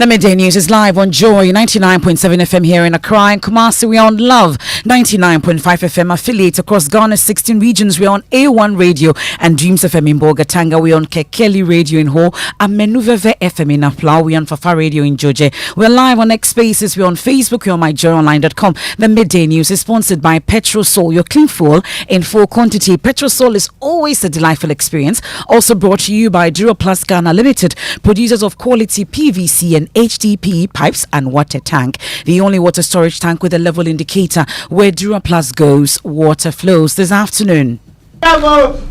The Midday News is live on Joy 99.7 FM here in Accra and Kumasi. We are on Love 99.5 FM affiliates across Ghana's 16 regions. We are on A1 Radio and Dreams FM in Bogatanga. We are on Kekeli Radio in Ho, Amenuveve FM in Apawu. We are on Fafa Radio in Joje. We are live on X Spaces. We are on Facebook. We are on myjoyonline.com. The Midday News is sponsored by Petrosol, your clean fuel in full quantity. Petrosol is always a delightful experience. Also brought to you by Duroplus Ghana Limited, producers of quality PVC and HDPE pipes and water tank. The only water storage tank with a level indicator where Duroplus goes, water flows. This afternoon. Kolebu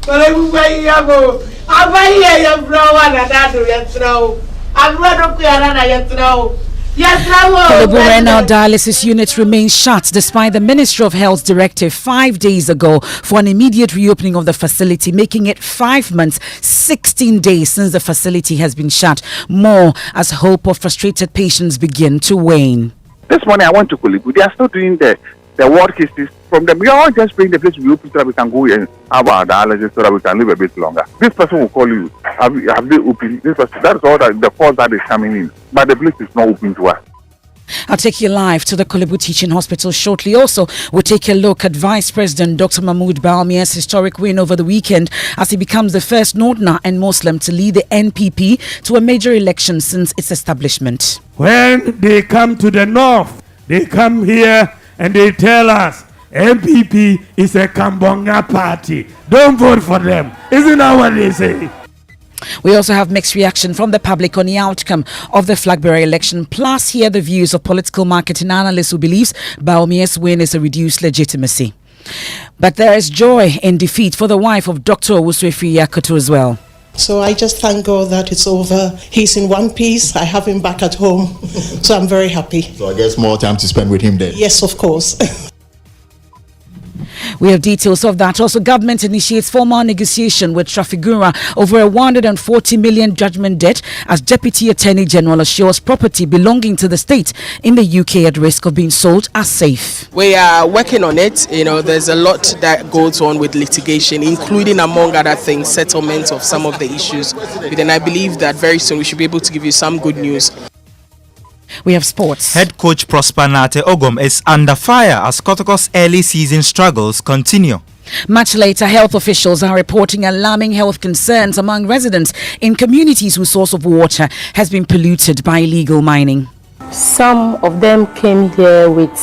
Renal Dialysis Unit remains shut despite the Ministry of Health's directive 5 days ago for an immediate reopening of the facility, making it 5 months, 16 days since the facility has been shut. More as hope of frustrated patients begin to wane. This morning I went to Kolebu. They are still doing the ward cases from them. We are just praying the place we open so that we can go and have our dialysis so that we can live a bit longer. This person will call you. Have they opened? This person, that's all the force that is coming in. But the place is not open to us. I'll take you live to the Kolebu Teaching Hospital shortly. Also, we'll take a look at Vice President Dr. Mahmoud Bawumia's historic win over the weekend as he becomes the first Northerner and Muslim to lead the NPP to a major election since its establishment. When they come to the north, they come here and they tell us NPP is a Kambonga party. Don't vote for them. Isn't that what they say? We also have mixed reaction from the public on the outcome of the Flagbearer election. Plus, hear the views of political marketing analysts who believes Bawumia's win is a reduced legitimacy. But there is joy in defeat for the wife of Dr. Owusu Yakutu as well. So I just thank God that it's over. He's in one piece. I have him back at home. So I'm very happy. So I guess more time to spend with him then. Yes, of course. We have details of that. Also, government initiates formal negotiation with Trafigura over a 140 million judgment debt as Deputy Attorney General assures property belonging to the state in the UK at risk of being sold as safe. We are working on it. You know, there's a lot that goes on with litigation, including, among other things, settlement of some of the issues. But then I believe that very soon we should be able to give you some good news. We have sports. Head coach Prosper Nate Ogom is under fire as Kotoko's early season struggles continue. Much later, health officials are reporting alarming health concerns among residents in communities whose source of water has been polluted by illegal mining. Some of them came here with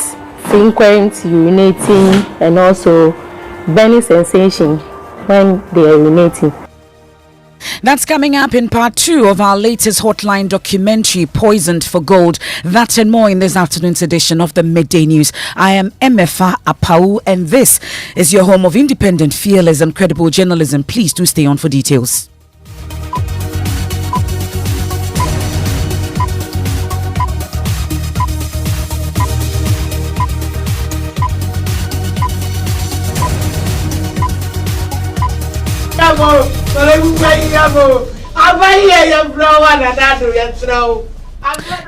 frequent urinating and also burning sensation when they are urinating. That's coming up in part 2 of our latest hotline documentary, Poisoned for Gold. That and more in this afternoon's edition of the Midday News. I am Emefa Apawu, and this is your home of independent, fearless and credible journalism. Please do stay on for details.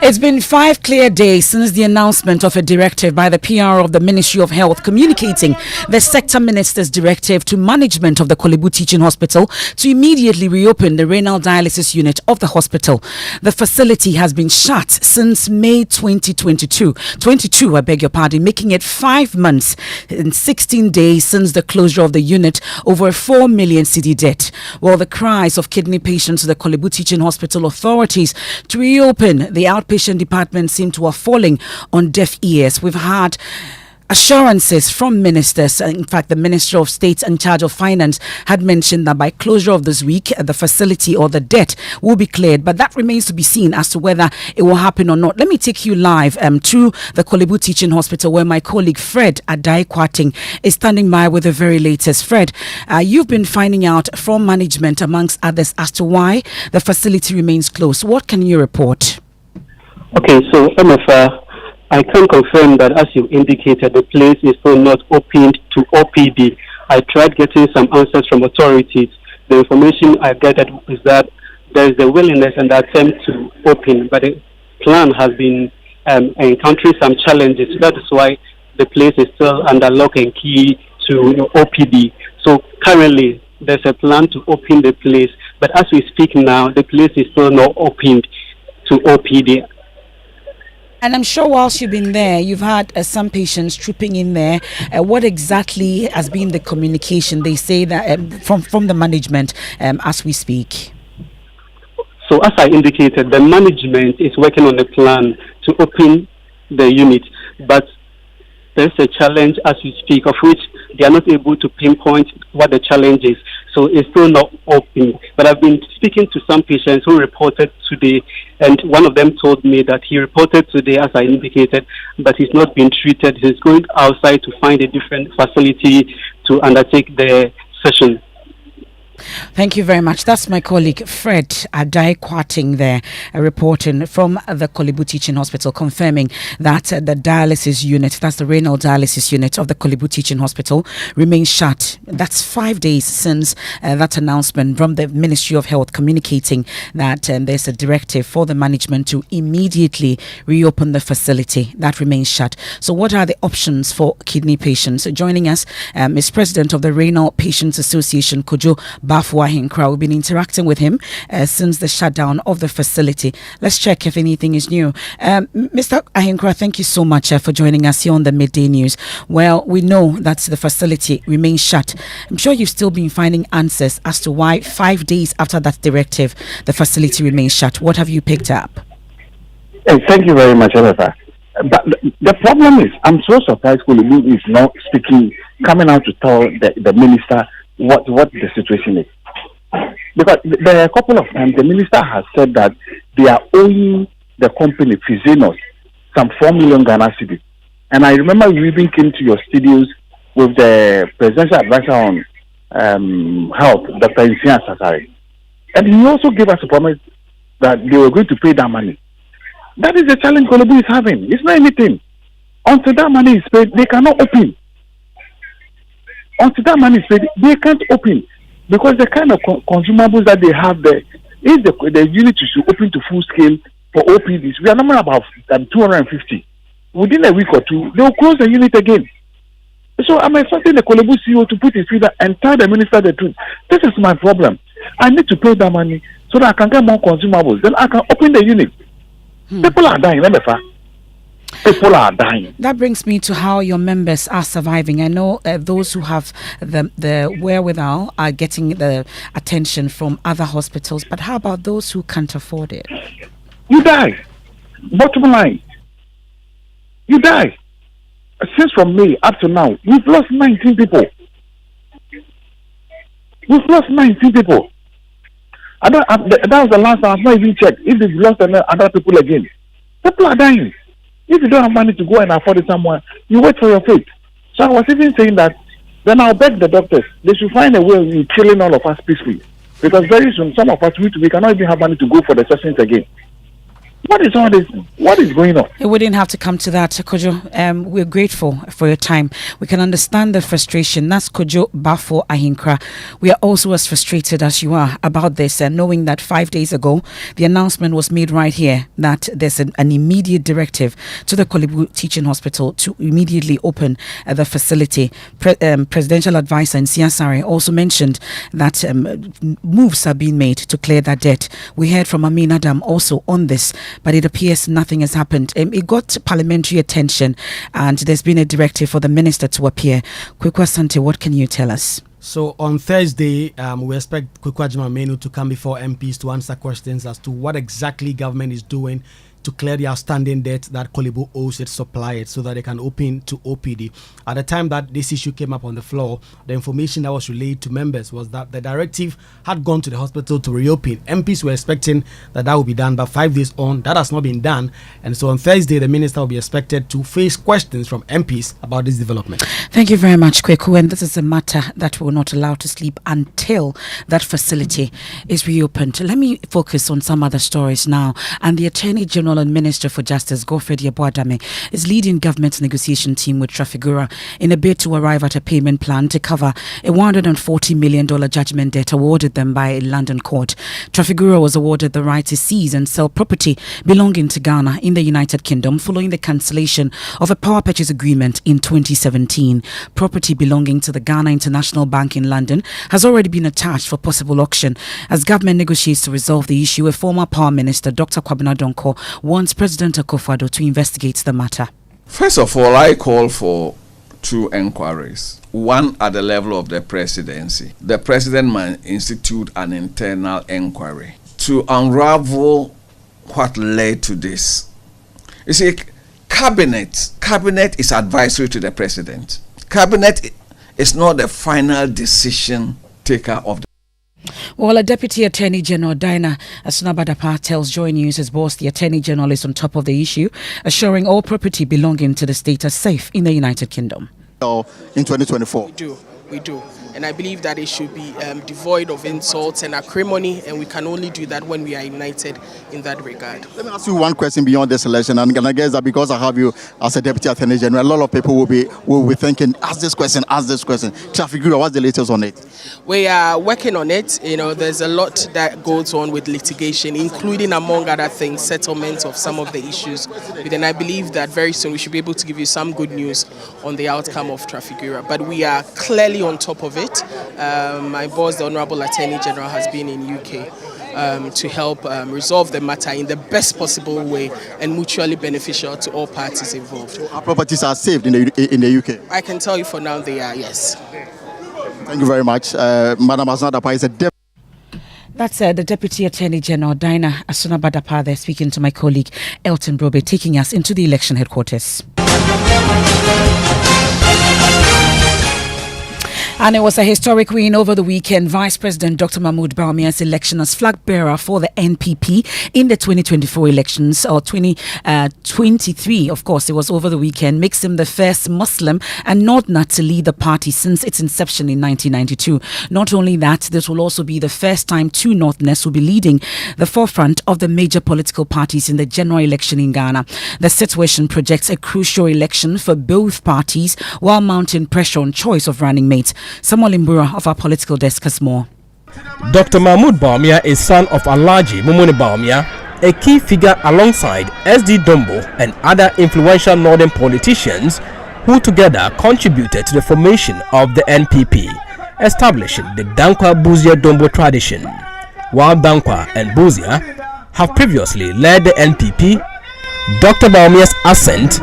It's been 5 clear days since the announcement of a directive by the PR of the Ministry of Health communicating the sector minister's directive to management of the Kolebu Teaching Hospital to immediately reopen the renal dialysis unit of the hospital. The facility has been shut since May 2022, making it 5 months and 16 days since the closure of the unit over 4 million cedi debt. While the cries of kidney patients to the Kolebu Teaching Hospital authorities to reopen the outpatient department seem to have fallen on deaf ears. We've had assurances from ministers. In fact, the Minister of State in charge of Finance had mentioned that by closure of this week, the facility or the debt will be cleared. But that remains to be seen as to whether it will happen or not. Let me take you live to the Kolebu Teaching Hospital, where my colleague Fred Adai-Kwating is standing by with the very latest. Fred, you've been finding out from management, amongst others, as to why the facility remains closed. What can you report? Okay, so Emefa, I can confirm that as you indicated, the place is still not opened to OPD. I tried getting some answers from authorities. The information I gathered is that there is a willingness and attempt to open, but the plan has been encountering some challenges. That is why the place is still under lock and key to OPD. So currently, there's a plan to open the place, but as we speak now, the place is still not opened to OPD. And I'm sure whilst you've been there, you've had some patients trooping in there. What exactly has been the communication? They say that from the management as we speak. So as I indicated, the management is working on a plan to open the unit, but there's a challenge as we speak, of which they are not able to pinpoint what the challenge is. So it's still not open. But I've been speaking to some patients who reported today, and one of them told me that he reported today, as I indicated, but he's not been treated. He's going outside to find a different facility to undertake the session. Thank you very much. That's my colleague Fred Adai Kwating there, reporting from the Kolebu Teaching Hospital, confirming that the dialysis unit, that's the renal dialysis unit of the Kolebu Teaching Hospital, remains shut. That's 5 days since that announcement from the Ministry of Health communicating that there's a directive for the management to immediately reopen the facility. That remains shut. So what are the options for kidney patients? Joining us is President of the Renal Patients Association, Kojo Apawu. We've been interacting with him since the shutdown of the facility. Let's check if anything is new. Mr. Ahinkra, thank you so much for joining us here on the Midday News. Well, we know that the facility remains shut. I'm sure you've still been finding answers as to why 5 days after that directive, the facility remains shut. What have you picked up? Thank you very much, Emefa. But the problem is, I'm so surprised Kolebu is not speaking, coming out to tell the minister what the situation is. Because there are a couple of times the minister has said that they are owing the company, Fizinos, some 4 million Ghana cedis. And I remember you even came to your studios with the presidential advisor on health, Dr. Insian Sasari. And he also gave us a promise that they were going to pay that money. That is the challenge Kolebu is having. It's not anything. Until that money is paid, they cannot open. Until that money is paid, they can't open. Because the kind of consumables that they have there, if the unit should open to full scale for OPDs, we are number about 250. Within a week or two, they will close the unit again. So I'm expecting the Kolebu CEO to put his feet up and tell the minister the truth. This is my problem. I need to pay that money so that I can get more consumables. Then I can open the unit. People are dying, Emefa. People are dying. That brings me to how your members are surviving. I know those who have the wherewithal are getting the attention from other hospitals, but how about those who can't afford it? You die. Bottom line. You die. Since from May up to now, we've lost 19 people. We've lost 19 people. That was the last time. I've not even checked if they've lost other people again. People are dying. If you don't have money to go and afford it somewhere, you wait for your fate. So I was even saying that, then I'll beg the doctors, they should find a way of killing all of us peacefully. Because very soon, some of us, we cannot even have money to go for the sessions again. What is all this? What is going on? It wouldn't have to come to that, Kojo. We're grateful for your time. We can understand the frustration. That's Kojo Bafo Ahinkra. We are also as frustrated as you are about this, and knowing that 5 days ago, the announcement was made right here that there's an immediate directive to the Kolebu Teaching Hospital to immediately open the facility. Presidential advisor Insian Sasari also mentioned that moves are being made to clear that debt. We heard from Amin Adam also on this, but it appears nothing has happened. It got parliamentary attention, and there's been a directive for the minister to appear. Kwekwa Sante, what can you tell us? So on Thursday, we expect Kwekwa Jumamenu to come before MPs to answer questions as to what exactly government is doing to clear the outstanding debt that Kolebu owes its suppliers so that they can open to OPD. At the time that this issue came up on the floor, the information that was relayed to members was that the directive had gone to the hospital to reopen. MPs were expecting that would be done, but 5 days on, that has not been done. And so on Thursday, the minister will be expected to face questions from MPs about this development. Thank you very much, Kweku. And this is a matter that we will not allow to sleep until that facility is reopened. Let me focus on some other stories now. And the Attorney General and Minister for Justice, Godfred Yeboadame, is leading government's negotiation team with Trafigura in a bid to arrive at a payment plan to cover a $140 million judgment debt awarded them by a London court. Trafigura was awarded the right to seize and sell property belonging to Ghana in the United Kingdom following the cancellation of a power purchase agreement in 2017. Property belonging to the Ghana International Bank in London has already been attached for possible auction. As government negotiates to resolve the issue, a former power minister, Dr. Kwabena Donko, wants President Akufo-Addo to investigate the matter. First of all, I call for 2 inquiries. One at the level of the presidency. The president might institute an internal inquiry to unravel what led to this. You see, cabinet is advisory to the president. Cabinet is not the final decision taker of the. Well, a Deputy Attorney General Dinah Asunabadapa tells Joy News his boss, the Attorney General, is on top of the issue, assuring all property belonging to the state are safe in the United Kingdom. In 2024? We do. And I believe that it should be devoid of insults and acrimony, and we can only do that when we are united in that regard. Let me ask you one question beyond this election, and I guess that because I have you as a Deputy Attorney General, a lot of people will be thinking, ask this question. Traffic Bureau, what's the latest on it? We are working on it. There's a lot that goes on with litigation, including, among other things, settlement of some of the issues. And I believe that very soon we should be able to give you some good news on the outcome of Traffic Bureau. But we are clearly on top of it. My boss, the Honorable Attorney General, has been in UK to help resolve the matter in the best possible way and mutually beneficial to all parties involved. So our properties are saved in the UK? I can tell you for now they are, yes. Thank you very much. Madam Asunabadapa is a deputy. That's the Deputy Attorney General Dinah Asunabadapa there speaking to my colleague Elton Brobe, taking us into the election headquarters. And it was a historic win over the weekend. Vice President Dr. Mahmoud Bawumia's election as flag bearer for the NPP in the 2024 elections, or 2023, of course, it was over the weekend, makes him the first Muslim and Northerner to lead the party since its inception in 1992. Not only that, this will also be the first time 2 Northerners will be leading the forefront of the major political parties in the general election in Ghana. The situation projects a crucial election for both parties while mounting pressure on choice of running mates. Samuel Imbura of our political desk has more. Dr. Mahmoud Bawumia is son of Alhaji Mumuni Bawumia, a key figure alongside SD Dombo and other influential northern politicians who together contributed to the formation of the NPP, establishing the Dankwa Buzia Dombo tradition. While Dankwa and Buzia have previously led the NPP, Dr. Bawumia's ascent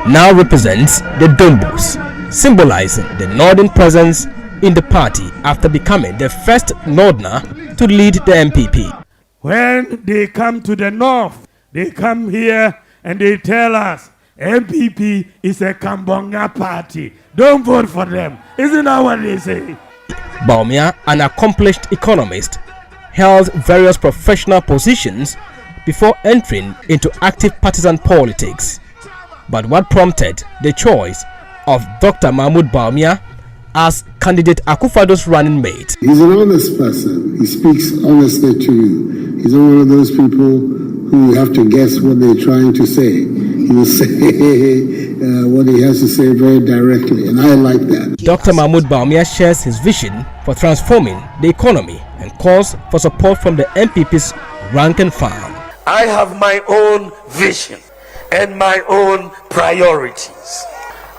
now represents the Dombos, symbolizing the northern presence in the party after becoming the first Northerner to lead the NPP. When they come to the north, they come here and they tell us NPP is a Kambonga party. Don't vote for them. Isn't that what they say? Bawumia, an accomplished economist, held various professional positions before entering into active partisan politics. But what prompted the choice of Dr. Mahmoud Bawumia as candidate Akufo-Addo's running mate? He's an honest person. He speaks honestly to you. He's not one of those people who have to guess what they're trying to say. He will say what he has to say very directly, and I like that. Dr. Mahmoud Bawumia shares his vision for transforming the economy and calls for support from the NPP's rank and file. I have my own vision and my own priorities.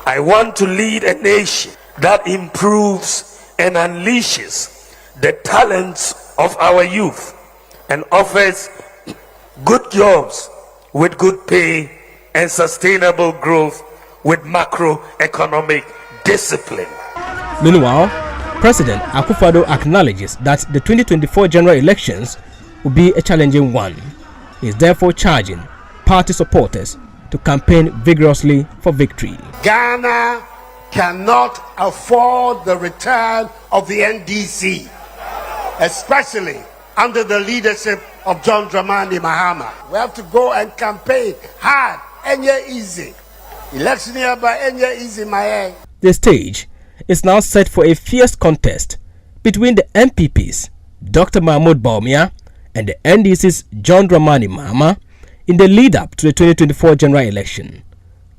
I want to lead a nation that improves and unleashes the talents of our youth and offers good jobs with good pay and sustainable growth with macroeconomic discipline. Meanwhile, President Akufo-Addo acknowledges that the 2024 general elections will be a challenging one. He is therefore charging party supporters to campaign vigorously for victory. Ghana cannot afford the return of the NDC, especially under the leadership of John Dramani Mahama. We have to go and campaign hard, and easy. Election here by easy, my. The stage is now set for a fierce contest between the NPP's Dr. Mahmoud Bawumia and the NDC's John Dramani Mahama in the lead-up to the 2024 general election.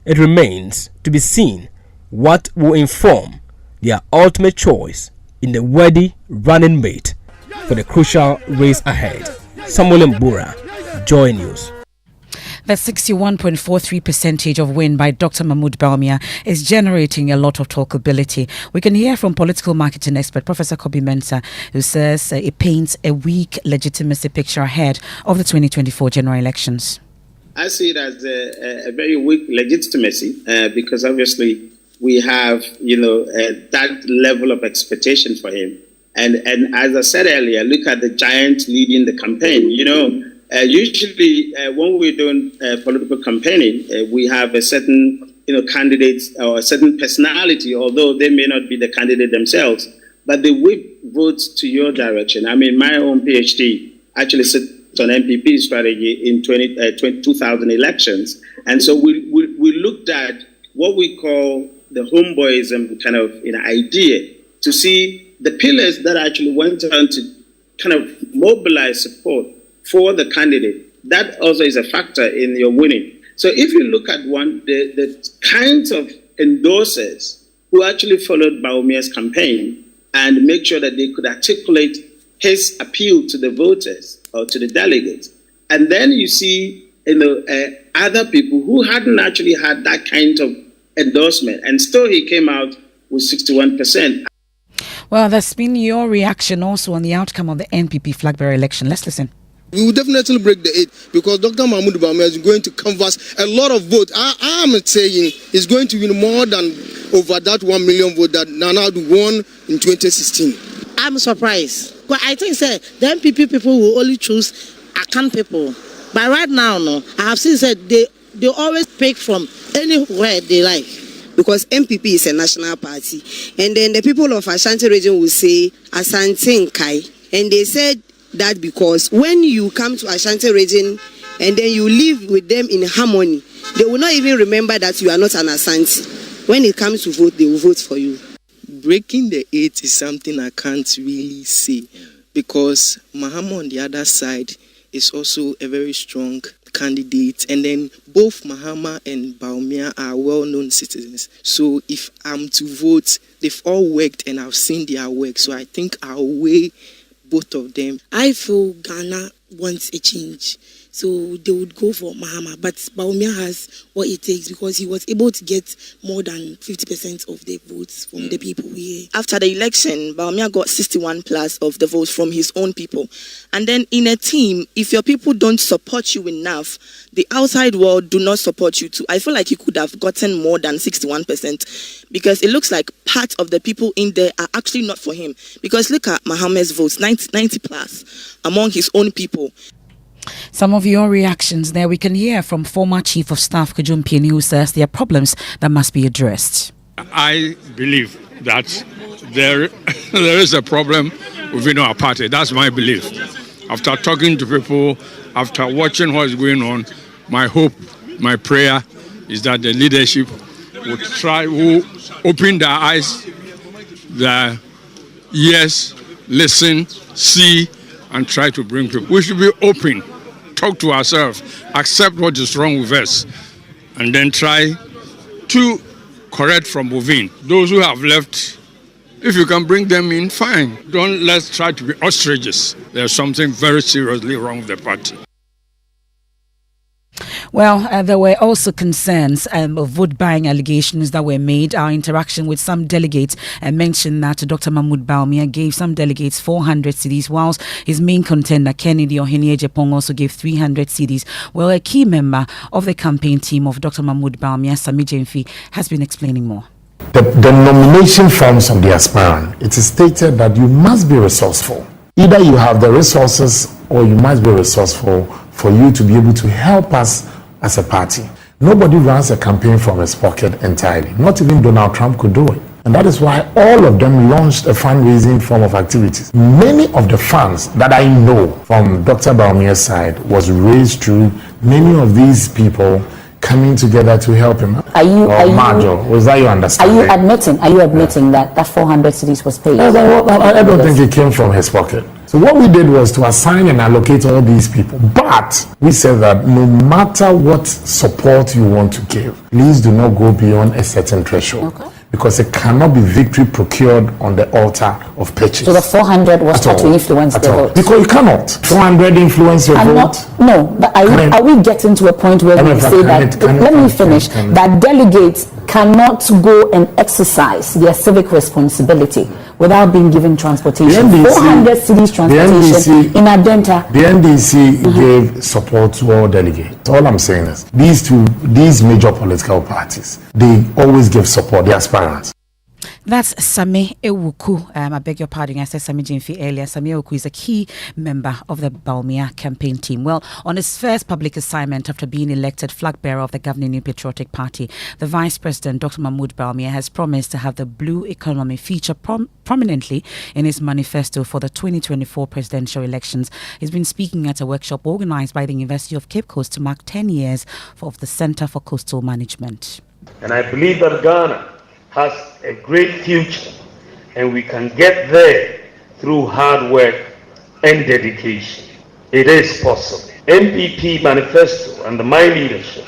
It remains to be seen what will inform their ultimate choice in the worthy running mate for the crucial race ahead. Samuel Mbura, Joy News. The 61.43% of win by Dr. Mahmoud Bawumia is generating a lot of talkability. We can hear from political marketing expert Professor Kobi Mensah, who says it paints a weak legitimacy picture ahead of the 2024 general elections. I see it as a very weak legitimacy because obviously we have, that level of expectation for him. And as I said earlier, look at the giant leading the campaign. Usually when we're doing political campaigning, we have a certain, candidate or a certain personality, although they may not be the candidate themselves, but they whip votes to your direction. I mean, my own PhD actually sits on MPP strategy in 2000 elections. And so we looked at what we call the homeboyism kind of idea to see the pillars that actually went on to kind of mobilize support for the candidate. That also is a factor in your winning. So if you look at the kinds of endorsers who actually followed Bawumia's campaign and make sure that they could articulate his appeal to the voters or to the delegates, and then you see other people who hadn't actually had that kind of endorsement, and still he came out with 61%. Well, that's been your reaction also on the outcome of the NPP flag bearer election. Let's listen. We will definitely break the 8 because Dr. Mahmoud Bawumia is going to canvass a lot of votes. I am saying he's going to win more than over that 1 million vote that Nana won in 2016. I'm surprised. But I think the MPP people will only choose Akan people. But right now, no, I have seen that they always pick from anywhere they like. Because MPP is a national party. And then the people of Ashanti region will say Asante Nkai. And they said that because when you come to Ashanti region and then you live with them in harmony, they will not even remember that you are not an Ashanti. When it comes to vote, they will vote for you. Breaking the 8 is something I can't really say because Mahama on the other side is also a very strong candidate, and then both Mahama and Bawumia are well-known citizens. So if I'm to vote, they've all worked and I've seen their work. So I think I'll weigh both of them. I feel Ghana wants a change. So they would go for Mahama. But Bawumia has what it takes because he was able to get more than 50% of the votes from the people here. After the election, Bawumia got 61 plus of the votes from his own people. And then in a team, if your people don't support you enough, the outside world do not support you too. I feel like he could have gotten more than 61% because it looks like part of the people in there are actually not for him. Because look at Mahama's votes, 90 plus among his own people. Some of your reactions there. We can hear from former Chief of Staff Kajun Pieni, who says there are problems that must be addressed. I believe that there is a problem within our party. That's my belief. After talking to people, after watching what's going on, my hope, my prayer is that the leadership will open their eyes, their ears, listen, see, and try to bring people. We should be open, talk to ourselves, accept what is wrong with us, and then try to correct from within. Those who have left, if you can bring them in, fine. Let's try to be ostriches. There's something very seriously wrong with the party. Well, there were also concerns of vote buying allegations that were made. Our interaction with some delegates mentioned that Dr. Mahmoud Bawumia gave some delegates 400 cedis, whilst his main contender, Kennedy Ohene Ejepong, also gave 300 cedis. Well, a key member of the campaign team of Dr. Mahmoud Bawumia, Sami Jemfi, has been explaining more. The nomination forms of the aspirant, it is stated that you must be resourceful. Either you have the resources or you must be resourceful for you to be able to help us as a party. Nobody runs a campaign from his pocket entirely. Not even Donald Trump could do it. And that is why all of them launched a fundraising form of activities. Many of the funds that I know from Dr. Bawumia's side was raised through many of these people coming together to help him. Was that your understanding? Are you admitting that 400 cedis was paid? I don't think it came from his pocket. So what we did was to assign and allocate all these people. But we said that no matter what support you want to give, please do not go beyond a certain threshold. Okay. Because it cannot be victory procured on the altar of purchase. So the 400 was to influence the vote? Because you cannot. 400 influence your vote? No, but are we getting to a point where we say that, let me finish, that delegates cannot go and exercise their civic responsibility without being given transportation. 400 cities transportation in Adenta. The NDC gave support to all delegates. All I'm saying is these major political parties, they always give support, the aspirants. That's Sami Ewuku. I beg your pardon, I said Sami Jimfi earlier. Sami Ewuku is a key member of the Bawumia campaign team. Well, on his first public assignment after being elected flag bearer of the governing New Patriotic Party, the Vice President, Dr. Mahmoud Bawumia, has promised to have the blue economy feature prominently in his manifesto for the 2024 presidential elections. He's been speaking at a workshop organized by the University of Cape Coast to mark 10 years of the Center for Coastal Management. And I believe that Ghana has a great future, and we can get there through hard work and dedication. It is possible. MPP manifesto under my leadership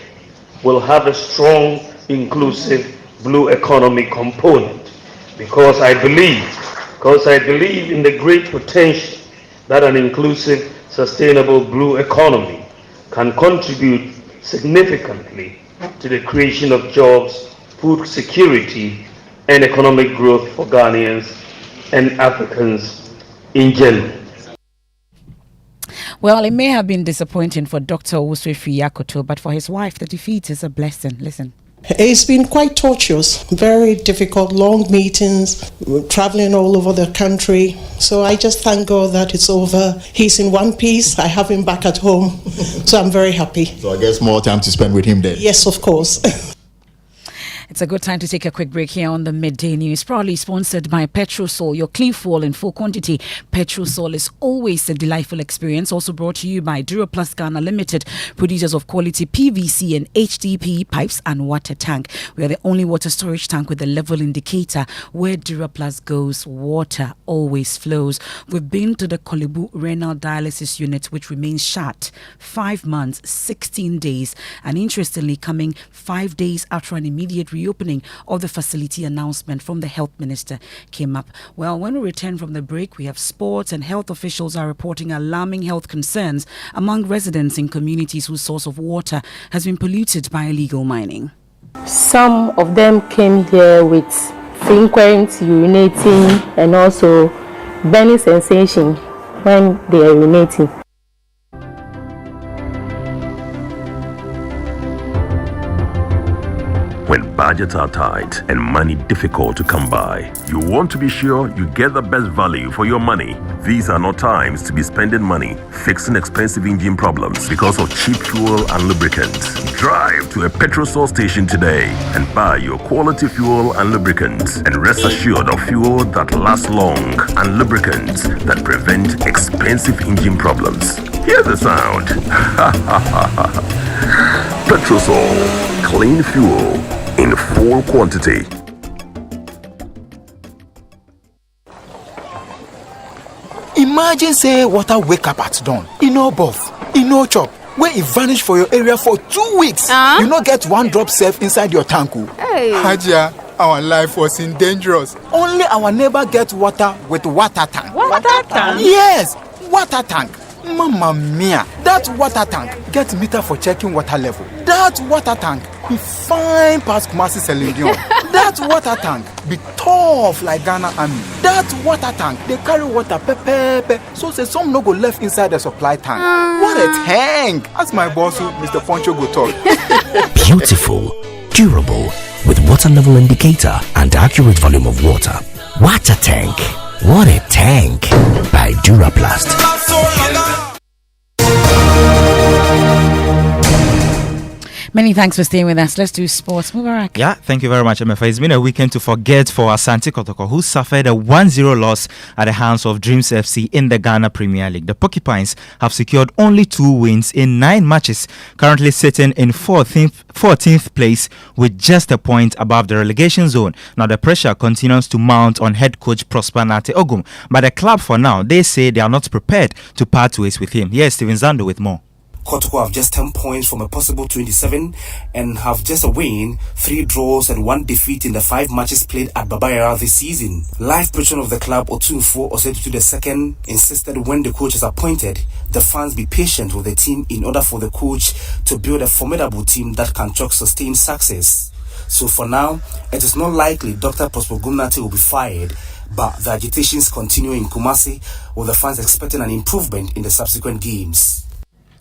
will have a strong, inclusive blue economy component because I believe in the great potential that an inclusive, sustainable blue economy can contribute significantly to the creation of jobs, food security, and economic growth for Ghanaians and Africans in general. Well, it may have been disappointing for Dr. Owusu Yakoto, but for his wife, the defeat is a blessing. Listen. It's been quite tortuous, very difficult, long meetings, traveling all over the country. So I just thank God that it's over. He's in one piece. I have him back at home. So I'm very happy. So I guess more time to spend with him then. Yes, of course. It's a good time to take a quick break here on the Midday News. Proudly sponsored by Petrosol, your clean fuel in full quantity. Petrosol is always a delightful experience. Also brought to you by Duraplus Ghana Limited, producers of quality PVC and HDPE pipes and water tank. We are the only water storage tank with a level indicator. Where Duraplus goes, water always flows. We've been to the Kolebu renal dialysis unit, which remains shut 5 months, 16 days, and interestingly coming 5 days after an immediate reopening of the facility announcement from the health minister came up. Well, when we return from the break, we have sports, and health officials are reporting alarming health concerns among residents in communities whose source of water has been polluted by illegal mining. Some of them came here with frequent urinating and also burning sensation when they are urinating. When budgets are tight and money difficult to come by, you want to be sure you get the best value for your money. These are not times to be spending money fixing expensive engine problems because of cheap fuel and lubricants. Drive to a Petrosol station today and buy your quality fuel and lubricants, and rest assured of fuel that lasts long and lubricants that prevent expensive engine problems. Hear the sound. Petrosol, clean fuel in full quantity. Imagine say water wake up at dawn, no bath, no chop, where it vanish for your area for 2 weeks. You not get one drop safe inside your tank. Hey. Haja, our life was in dangerous. Only our neighbor get water with water tank. Water tank? Yes, water tank. Mamma mia, that water tank get meter for checking water level. That water tank be fine past Kumasi Selendion. That water tank be tough like Ghana Army. That water tank, they carry water pepe, so say some no go left inside the supply tank. What a tank! As my boss, Mr. Poncho, go talk. Beautiful, durable, with water level indicator and accurate volume of water. Water tank. What a tank! By Duraplast. Many thanks for staying with us. Let's do sports. Mubarak. Yeah, thank you very much, Emefa. It's been a weekend to forget for Asante Kotoko, who suffered a 1-0 loss at the hands of Dreams FC in the Ghana Premier League. The Porcupines have secured only 2 wins in 9 matches, currently sitting in 14th place with just a point above the relegation zone. Now, the pressure continues to mount on head coach Prosper Nate Ogum, but the club for now, they say they are not prepared to part ways with him. Here's Steven Zando with more. Kotoko have just 10 points from a possible 27 and have just a win, 3 draws and 1 defeat in the 5 matches played at Babayara this season. Life patron of the club, Otunfo Osetutu II, insisted when the coach is appointed, the fans be patient with the team in order for the coach to build a formidable team that can chalk sustained success. So for now, it is not likely Dr. Prosper Gumnati will be fired, but the agitations continue in Kumasi, with the fans expecting an improvement in the subsequent games.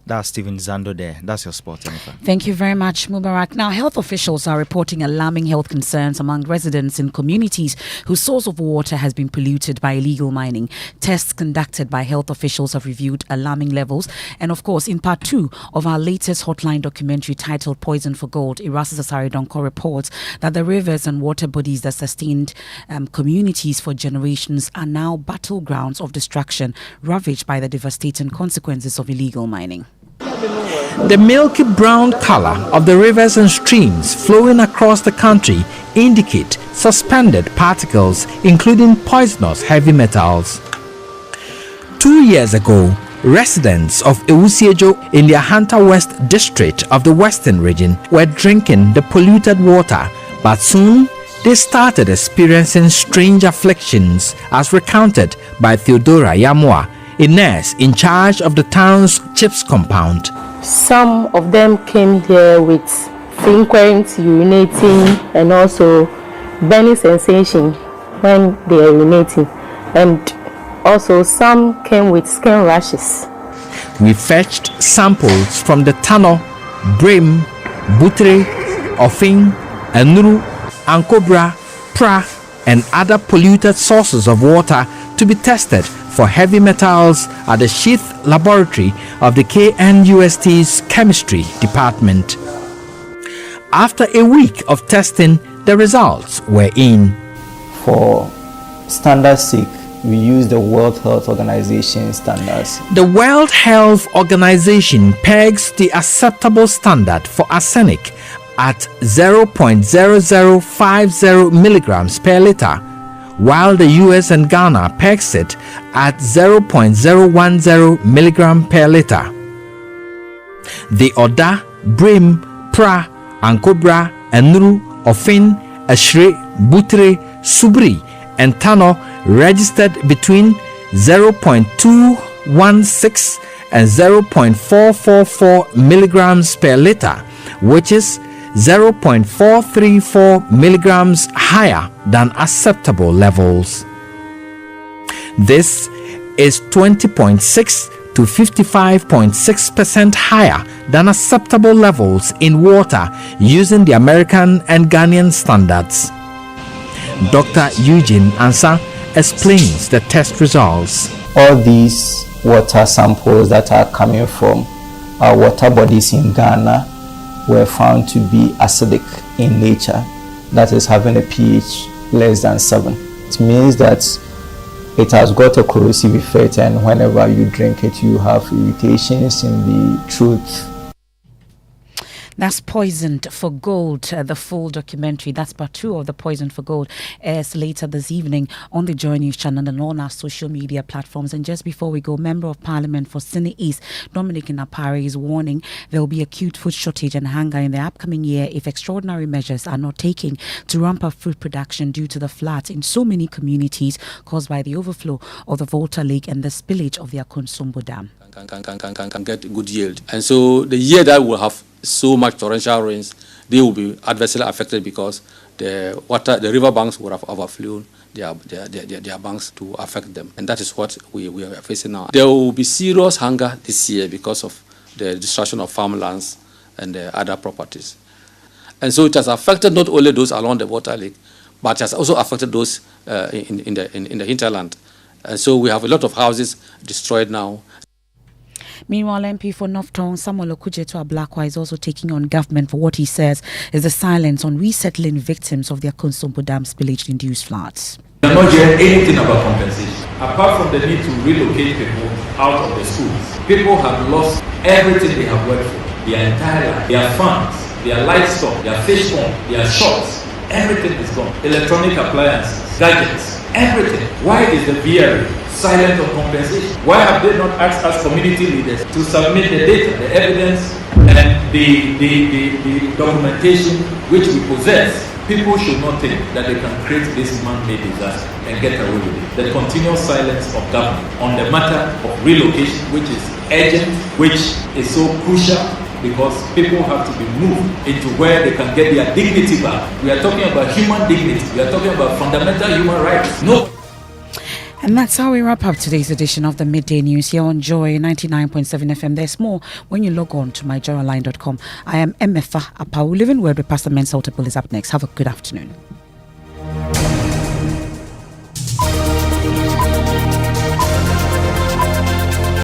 That's Stephen Zando there. That's your sport, Emefa. Thank you very much, Mubarak. Now, health officials are reporting alarming health concerns among residents in communities whose source of water has been polluted by illegal mining. Tests conducted by health officials have reviewed alarming levels. And of course, in part 2 of our latest hotline documentary titled Poison for Gold, Irasa Sasari Donko reports that the rivers and water bodies that sustained communities for generations are now battlegrounds of destruction, ravaged by the devastating consequences of illegal mining. The milky brown color of the rivers and streams flowing across the country indicate suspended particles, including poisonous heavy metals. 2 years ago, residents of Ewusiejo in the Ahanta West district of the Western region were drinking the polluted water, but soon they started experiencing strange afflictions, as recounted by Theodora Yamua, a nurse in charge of the town's CHIPS compound. Some of them came here with frequent urinating and also burning sensation when they are urinating, and also some came with skin rashes. We fetched samples from the Tano, Brim, Butre, Ofin, Enuru, Ankobra, Pra, and other polluted sources of water to be tested for heavy metals at the Sheath Laboratory of the KNUST's Chemistry Department. After a week of testing, the results were in. For standard's sake, we use the World Health Organization standards. The World Health Organization pegs the acceptable standard for arsenic at 0.0050 milligrams per liter, while the US and Ghana pegs it at 0.010 milligram per liter. The Oda, Brim, Pra, Ankobra, Enuru, Ofin, Ashre, Butre, Subri, and Tano registered between 0.216 and 0.444 milligrams per liter, which is 0.434 milligrams higher than acceptable levels. This is 20.6 to 55.6% higher than acceptable levels in water using the American and Ghanaian standards. Dr. Eugene Ansa explains the test results. All these water samples that are coming from our water bodies in Ghana were found to be acidic in nature, that is having a pH less than 7. It means that it has got a corrosive effect, and whenever you drink it, you have irritations in the throat. That's Poisoned for Gold, the full documentary. That's part 2 of the Poisoned for Gold airs later this evening on the Joy News channel and on our social media platforms. And just before we go, Member of Parliament for Sine East, Dominic Napari, is warning there will be acute food shortage and hunger in the upcoming year if extraordinary measures are not taken to ramp up food production due to the floods in so many communities caused by the overflow of the Volta Lake and the spillage of the Akonsombo Dam. Can get good yield. And so the year that will have so much torrential rains, they will be adversely affected because the river banks would have overflown their banks to affect them. And that is what we are facing now. There will be serious hunger this year because of the destruction of farmlands and other properties. And so it has affected not only those along the Water Lake, but it has also affected those in the hinterland. And so we have a lot of houses destroyed now. Meanwhile, MP for Northtown Samuel Okujeto Ablakwa is also taking on government for what he says is the silence on resettling victims of the Akonsombo Dam spillage-induced floods. We are not hearing anything about compensation. Apart from the need to relocate people out of the schools, people have lost everything they have worked for, their entire life, their farms, their livestock, their fish pond, their shops. Everything is gone. Electronic appliances, gadgets, everything. Why is the VRA silent on compensation? Why have they not asked us community leaders to submit the data, the evidence, and the documentation which we possess? People should not think that they can create this man-made disaster and get away with it. The continuous silence of government on the matter of relocation, which is urgent, which is so crucial because people have to be moved into where they can get their dignity back. We are talking about human dignity. We are talking about fundamental human rights. No. And that's how we wrap up today's edition of the Midday News here on Joy 99.7 FM. There's more when you log on to myjoyonline.com. I am Emefa. Apawu. Living Word with Pastor Mensa Otapol is up next. Have a good afternoon.